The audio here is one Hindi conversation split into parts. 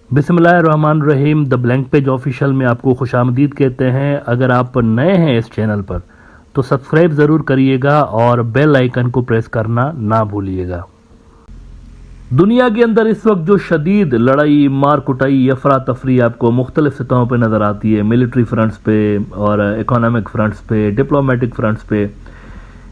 बिस्मिल्लाहिर्रहमानिर्रहीम। द ब्लैंक पेज ऑफिशियल में आपको खुशामदीद कहते हैं। अगर आप नए हैं इस चैनल पर तो सब्सक्राइब ज़रूर करिएगा और बेल आइकन को प्रेस करना ना भूलिएगा। दुनिया के अंदर इस वक्त जो शदीद लड़ाई, मार कुटाई, अफरा तफरी आपको मुख्तलिफ सतहों पर नज़र आती है, मिलिट्री फ्रंट्स पे और इकोनॉमिक फ्रंट्स पे, डिप्लोमेटिक फ्रंट्स पे,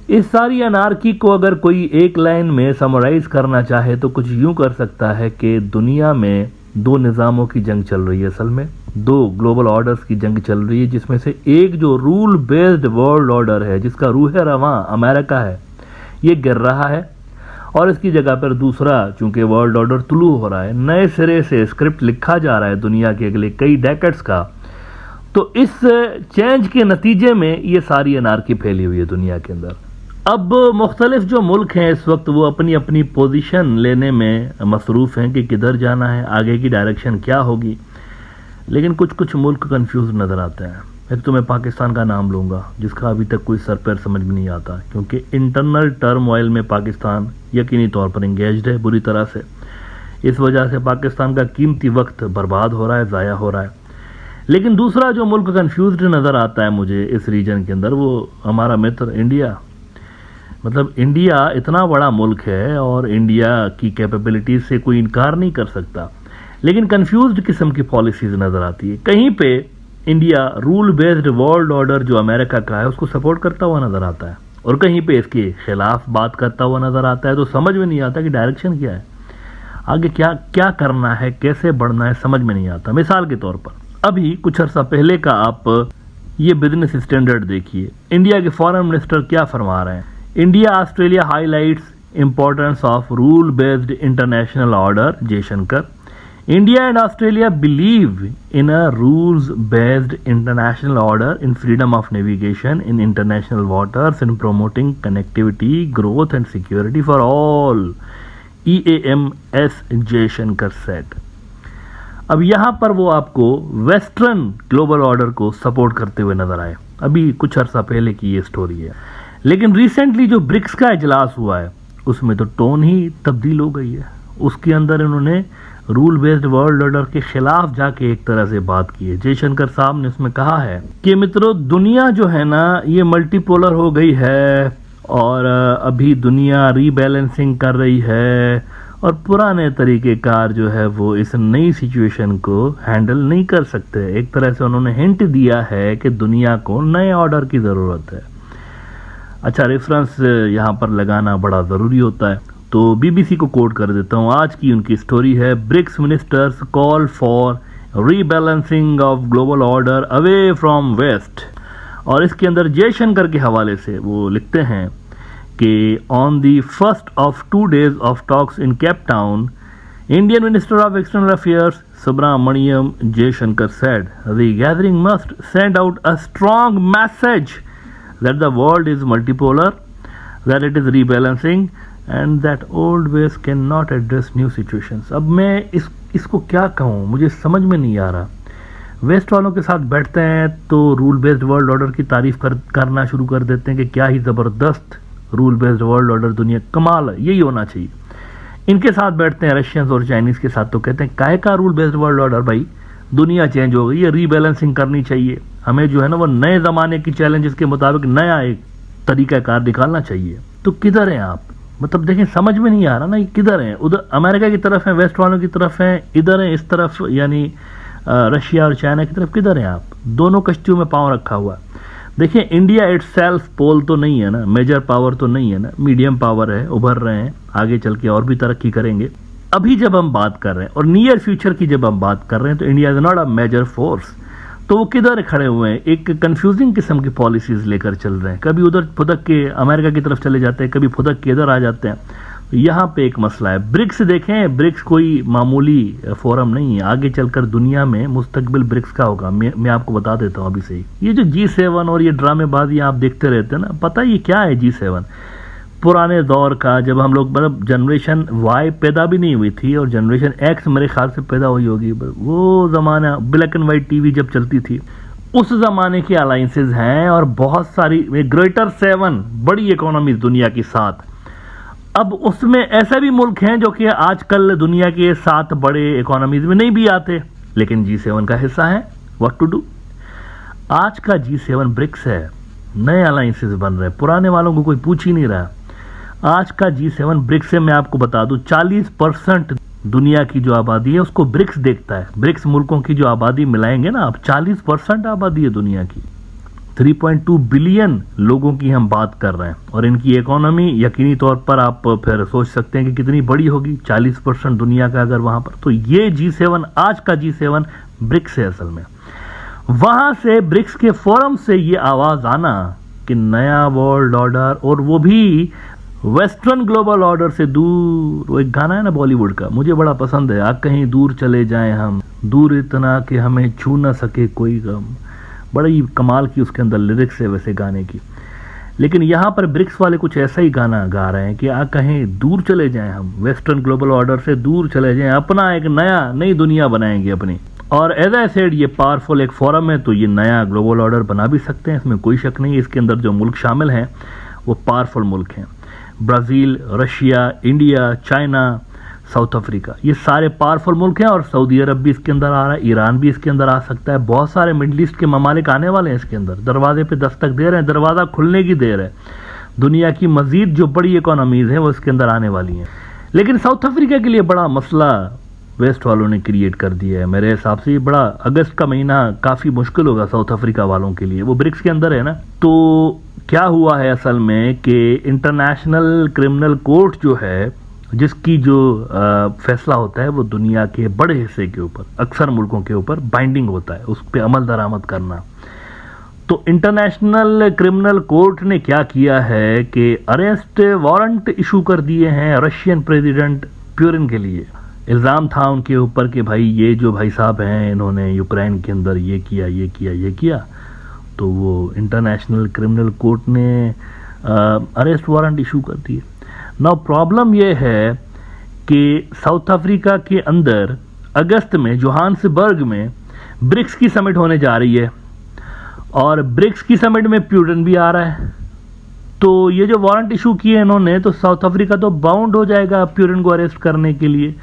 इस सारी अनारकी को अगर कोई एक लाइन में समराइज़ करना चाहे तो कुछ यूं कर सकता है कि दुनिया में दो निज़ामों की जंग चल रही है। असल में दो ग्लोबल ऑर्डर्स की जंग चल रही है, जिसमें से एक जो रूल बेस्ड वर्ल्ड ऑर्डर है, जिसका रूह रवां अमेरिका है, ये गिर रहा है और इसकी जगह पर दूसरा, चूंकि वर्ल्ड ऑर्डर तुलू हो रहा है, नए सिरे से स्क्रिप्ट लिखा जा रहा है दुनिया के अगले कई डेकेड्स का। तो इस चेंज के नतीजे में ये सारी अनारकी फैली हुई है दुनिया के अंदर। अब मुख्तलिफ जो मुल्क हैं इस वक्त वो अपनी अपनी पोजीशन लेने में मसरूफ़ हैं कि किधर जाना है, आगे की डायरेक्शन क्या होगी। लेकिन कुछ कुछ मुल्क कंफ्यूज नज़र आते हैं। एक तो मैं पाकिस्तान का नाम लूँगा, जिसका अभी तक कोई सर पैर समझ में नहीं आता, क्योंकि इंटरनल टर्मोइल में पाकिस्तान यकीनी तौर पर इंगेज्ड है बुरी तरह से। इस वजह से पाकिस्तान का कीमती वक्त बर्बाद हो रहा है, ज़ाया हो रहा है। लेकिन दूसरा जो मुल्क कन्फ्यूज नज़र आता है मुझे इस रीजन के अंदर, वो हमारा मित्र इंडिया। मतलब इंडिया इतना बड़ा मुल्क है और इंडिया की कैपेबिलिटी से कोई इनकार नहीं कर सकता, लेकिन कंफ्यूज्ड किस्म की पॉलिसीज नज़र आती है। कहीं पे India rule based world order जो अमेरिका का है उसको सपोर्ट करता हुआ नज़र आता है और कहीं पे इसके खिलाफ बात करता हुआ नज़र आता है। तो समझ में नहीं आता कि डायरेक्शन क्या है, आगे क्या क्या करना है, कैसे बढ़ना है, समझ में नहीं आता। मिसाल के तौर पर अभी कुछ अर्सा पहले का आप ये बिजनेस स्टैंडर्ड देखिए, इंडिया के फॉरेन मिनिस्टर क्या फरमा रहे हैं। India Australia highlights importance of rule-based international order, Jaishankar. India and Australia believe in a rules-based international order in freedom of navigation in international waters and promoting connectivity, growth and security for all, EAMS Jaishankar said. अब यहाँ पर वो आपको वेस्टर्न ग्लोबल ऑर्डर को सपोर्ट करते हुए नजर आए। अभी कुछ अर्सा पहले की ये स्टोरी है। लेकिन रिसेंटली जो ब्रिक्स का इजलास हुआ है उसमें तो टोन ही तब्दील हो गई है। उसके अंदर इन्होंने रूल बेस्ड वर्ल्ड ऑर्डर के खिलाफ जाके एक तरह से बात की है। जयशंकर साहब ने उसमें कहा है कि मित्रों, दुनिया जो है ना ये मल्टीपोलर हो गई है और अभी दुनिया रीबैलेंसिंग कर रही है और पुराने तरीक़ेकार जो है वो इस नई सिचुएशन को हैंडल नहीं कर सकते। एक तरह से उन्होंने हिंट दिया है कि दुनिया को नए ऑर्डर की ज़रूरत है। अच्छा, रेफरेंस यहाँ पर लगाना बड़ा ज़रूरी होता है, तो बीबीसी को कोट कर देता हूँ। आज की उनकी स्टोरी है, BRICS ministers call for rebalancing of global order away from west. और इसके अंदर जयशंकर के हवाले से वो लिखते हैं कि on the first of 2 days of talks in Cape Town, Indian minister of external affairs Subrahmanyam Jaishankar said the gathering must send out a strong message that the world is multipolar, that it is rebalancing and that old ways cannot address new situations। अब मैं इसको क्या कहूँ, मुझे समझ में नहीं आ रहा। वेस्ट वालों के साथ बैठते हैं तो रूल बेस्ड वर्ल्ड ऑर्डर की तारीफ करना शुरू कर देते हैं कि क्या ही ज़बरदस्त रूल बेस्ड वर्ल्ड ऑर्डर, दुनिया कमाल है, यही होना चाहिए। इनके साथ बैठते हैं रशियंस और चाइनीज़ के साथ तो कहते हैं काहे का रूल बेस्ड वर्ल्ड ऑर्डर, भाई दुनिया चेंज हो गई है, रीबैलेंसिंग करनी चाहिए, हमें जो है ना वो नए ज़माने की चैलेंजेस के मुताबिक नया एक तरीक़ाकार निकालना चाहिए। तो किधर हैं आप? मतलब देखें, समझ में नहीं आ रहा ना, ये किधर हैं? उधर अमेरिका की तरफ है, वेस्ट वालों की तरफ हैं, इधर हैं इस तरफ, यानी रशिया और चाइना की तरफ। किधर हैं आप? दोनों कश्तियों में पाँव रखा हुआ। देखिए, इंडिया इटसेल्फ पोल तो नहीं है ना, मेजर पावर तो नहीं है ना, मीडियम पावर है, उभर रहे हैं, आगे चल के और भी तरक्की करेंगे। अभी जब हम बात कर रहे हैं और नियर फ्यूचर की जब हम बात कर रहे हैं तो India is not a major force. तो वो किधर खड़े हुए हैं? एक कंफ्यूजिंग किस्म की पॉलिसीज लेकर चल रहे हैं, कभी उधर फुदक के अमेरिका की तरफ चले जाते हैं, कभी फुदक के इधर आ जाते हैं। तो यहाँ पे एक मसला है। ब्रिक्स देखें, ब्रिक्स कोई मामूली फोरम नहीं है, आगे चलकर दुनिया में मुस्तकबिल ब्रिक्स का होगा। मैं आपको बता देता हूँ अभी से ही। ये जो G7 और ये ड्रामेबाजी आप देखते रहते हैं ना, पता ये क्या है G7? पुराने दौर का, जब हम लोग मतलब जनरेशन वाई पैदा भी नहीं हुई थी और जनरेशन एक्स मेरे ख्याल से पैदा हुई होगी, वो ज़माना ब्लैक एंड वाइट टीवी जब चलती थी, उस ज़माने की अलाइंसेज हैं और बहुत सारी ग्रेटर 7 बड़ी इकोनॉमीज दुनिया की 7। अब उसमें ऐसे भी मुल्क हैं जो कि आजकल दुनिया के 7 बड़े इकोनॉमीज में नहीं भी आते, लेकिन G7 का हिस्सा है। What to do? आज का G7 ब्रिक्स है, नए अलायंसेस बन रहे हैं, पुराने वालों को कोई पूछ ही नहीं रहा। आज का G7 ब्रिक्स से मैं आपको बता दूं 40% दुनिया की जो आबादी है उसको ब्रिक्स देखता है। ब्रिक्स मुल्कों की जो आबादी मिलाएंगे ना आप, 40% आबादी है दुनिया की। 3.2 बिलियन लोगों की हम बात कर रहे हैं और इनकी इकोनॉमी यकीनी तौर पर आप फिर सोच सकते हैं कि कितनी बड़ी होगी, 40% दुनिया का अगर वहां पर। तो ये G7, आज का G7 ब्रिक्स है असल में। वहां से ब्रिक्स के फोरम से ये आवाज आना कि नया वर्ल्ड ऑर्डर, और वो भी वेस्टर्न ग्लोबल ऑर्डर से दूर। वो एक गाना है ना बॉलीवुड का, मुझे बड़ा पसंद है, आग कहीं दूर चले जाएं हम, दूर इतना कि हमें छू ना सके कोई गम। बड़ी कमाल की उसके अंदर लिरिक्स है वैसे गाने की। लेकिन यहाँ पर ब्रिक्स वाले कुछ ऐसा ही गाना गा रहे हैं कि आग कहीं दूर चले जाएं हम, वेस्टर्न ग्लोबल ऑर्डर से दूर चले जाएं, अपना एक नई दुनिया बनाएंगे अपनी। और एज आई सेड, ये पावरफुल एक फोरम है, तो ये नया ग्लोबल ऑर्डर बना भी सकते हैं, इसमें कोई शक नहीं। इसके अंदर जो मुल्क शामिल हैं वो पावरफुल मुल्क हैं। Brazil, Russia, India, China, south Africa, ये सारे पावरफुल मुल्क हैं। और सऊदी अरब भी इसके अंदर आ रहा है, ईरान भी इसके अंदर आ सकता है। बहुत सारे मिडल ईस्ट के ममालिक आने वाले हैं इसके अंदर, दरवाजे पे दस्तक दे रहे हैं, दरवाज़ा खुलने की देर है। दुनिया की मजीद जो बड़ी इकोनॉमीज़ हैं वो इसके अंदर आने वाली हैं। लेकिन साउथ अफ्रीका के लिए बड़ा मसला वेस्ट वालों ने क्रिएट कर दिया है मेरे हिसाब से। ये बड़ा, अगस्त का महीना काफ़ी मुश्किल होगा साउथ अफ्रीका वालों के लिए, वो ब्रिक्स के अंदर है ना। तो क्या हुआ है असल में कि इंटरनेशनल क्रिमिनल कोर्ट जो है, जिसकी जो फैसला होता है वो दुनिया के बड़े हिस्से के ऊपर, अक्सर मुल्कों के ऊपर बाइंडिंग होता है, उस पर अमल दरामद करना। तो इंटरनेशनल क्रिमिनल कोर्ट ने क्या किया है कि अरेस्ट वारंट इशू कर दिए हैं रशियन प्रेसिडेंट पुतिन के लिए। इल्ज़ाम था उनके ऊपर कि भाई ये जो भाई साहब हैं इन्होंने यूक्रेन के अंदर ये किया, ये किया, ये किया। तो वो इंटरनेशनल क्रिमिनल कोर्ट ने अरेस्ट वारंट इशू कर दिए। नाउ प्रॉब्लम ये है कि साउथ अफ्रीका के अंदर अगस्त में जोहान्सबर्ग में ब्रिक्स की समिट होने जा रही है और ब्रिक्स की समिट में पुतिन भी आ रहा है। तो ये जो वारंट इशू किए इन्होंने, तो साउथ अफ्रीका तो बाउंड हो जाएगा पुतिन को अरेस्ट करने के लिए।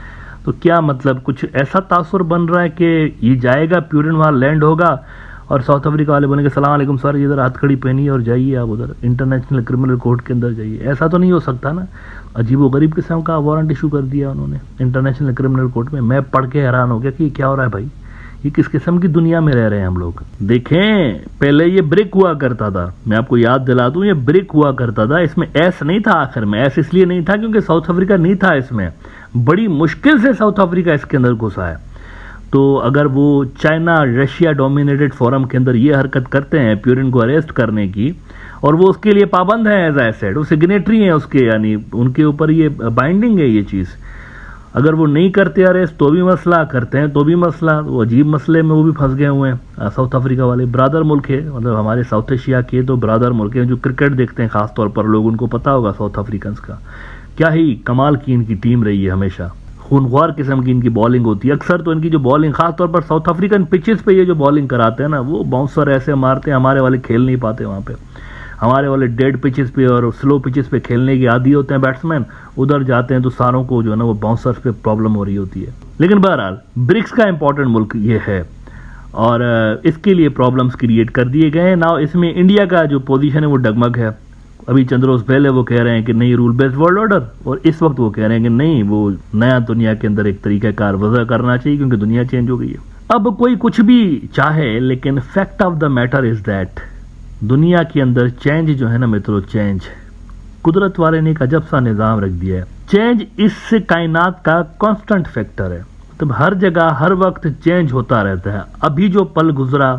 तो क्या मतलब, कुछ ऐसा तासुर बन रहा है कि ये जाएगा, पुतिन वहाँ लैंड होगा और साउथ अफ्रीका वाले बोलेंगे सलाम अलैकुम सर, इधर हथकड़ी पहनिए और जाइए आप उधर इंटरनेशनल क्रिमिनल कोर्ट के अंदर जाइए। ऐसा तो नहीं हो सकता ना। अजीबो गरीब किस्म का वारंट इशू कर दिया उन्होंने इंटरनेशनल क्रिमिनल कोर्ट में। मैं पढ़ के हैरान हो गया कि क्या हो रहा है भाई, ये किस किस्म की दुनिया में रह रहे हैं हम लोग। देखें, पहले ये ब्रिक हुआ करता था, मैं आपको याद दिला दूं, ये ब्रिक हुआ करता था। इसमें एस नहीं था आखिर में, एस इसलिए नहीं था क्योंकि साउथ अफ्रीका नहीं था इसमें। बड़ी मुश्किल से साउथ अफ्रीका इसके अंदर घुसा है। तो अगर वो चाइना रशिया डोमिनेटेड फोरम के अंदर ये हरकत करते हैं पुतिन को अरेस्ट करने की, और वो उसके लिए पाबंद है, एज आई सेड, वो सिग्नेटरी हैं उसके, यानी उनके ऊपर ये बाइंडिंग है ये चीज़। अगर वो नहीं करते अरेस्ट तो भी मसला, करते हैं तो भी मसला। वो अजीब मसले में वो भी फंस गए हुए हैं साउथ अफ्रीका वाले। ब्रादर मुल्क है, मतलब हमारे साउथ एशिया के तो ब्रादर मुल्क हैं। जो क्रिकेट देखते हैं खास तौर पर लोग, उनको पता होगा साउथ अफ्रीकन्स का क्या ही कमाल की इनकी टीम रही है। हमेशा खूनख्वार किस्म की इनकी बॉलिंग होती है। अक्सर तो इनकी जो बॉलिंग, खास तौर पर साउथ अफ्रीकन पिचेस पे ये जो बॉलिंग कराते हैं ना, वो बाउंसर ऐसे मारते हैं, हमारे वाले खेल नहीं पाते वहाँ पे। हमारे वाले डेड पिचेस पे और स्लो पिचेस पे खेलने के आदी होते हैं बैट्समैन, उधर जाते हैं तो सारों को जो है ना वो बाउंसर्स पे प्रॉब्लम हो रही होती है। लेकिन बहरहाल ब्रिक्स का इंपॉर्टेंट मुल्क ये है और इसके लिए प्रॉब्लम्स क्रिएट कर दिए गए हैं। नाउ इसमें इंडिया का जो पोजीशन है वो डगमग है। अभी चंद रोज पहले वो कह रहे हैं कि नहीं रूल बेस्ड वर्ल्ड ऑर्डर, और इस वक्त वो कह रहे हैं कि नहीं, वो नया दुनिया के अंदर एक तरीकाकार वजह करना चाहिए क्योंकि दुनिया चेंज हो गई है। अब कोई कुछ भी चाहे, लेकिन fact of the matter is that दुनिया के अंदर चेंज जो है ना मित्रों, चेंज कुदरत वाले ने एक अजब सा निज़ाम रख दिया है। चेंज इस कायनात का कांस्टेंट फैक्टर है, मतलब हर जगह हर वक्त चेंज होता रहता है। अभी जो पल गुजरा,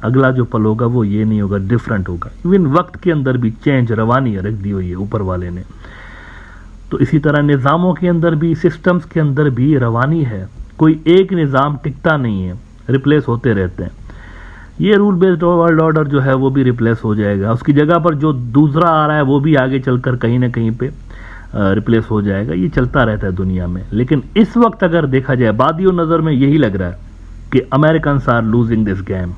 अगला जो पल होगा वो ये नहीं होगा, डिफरेंट होगा। इवन वक्त के अंदर भी चेंज रवानी रख दी हुई है ऊपर वाले ने। तो इसी तरह निज़ामों के अंदर भी, सिस्टम्स के अंदर भी रवानी है। कोई एक निज़ाम टिकता नहीं है, रिप्लेस होते रहते हैं। ये रूल बेस्ड वर्ल्ड ऑर्डर जो है वो भी रिप्लेस हो जाएगा, उसकी जगह पर जो दूसरा आ रहा है वो भी आगे चलकर कहीं ना कहीं पे रिप्लेस हो जाएगा। ये चलता रहता है दुनिया में। लेकिन इस वक्त अगर देखा जाए, बादियों नज़र में यही लग रहा है कि Americans are losing this game.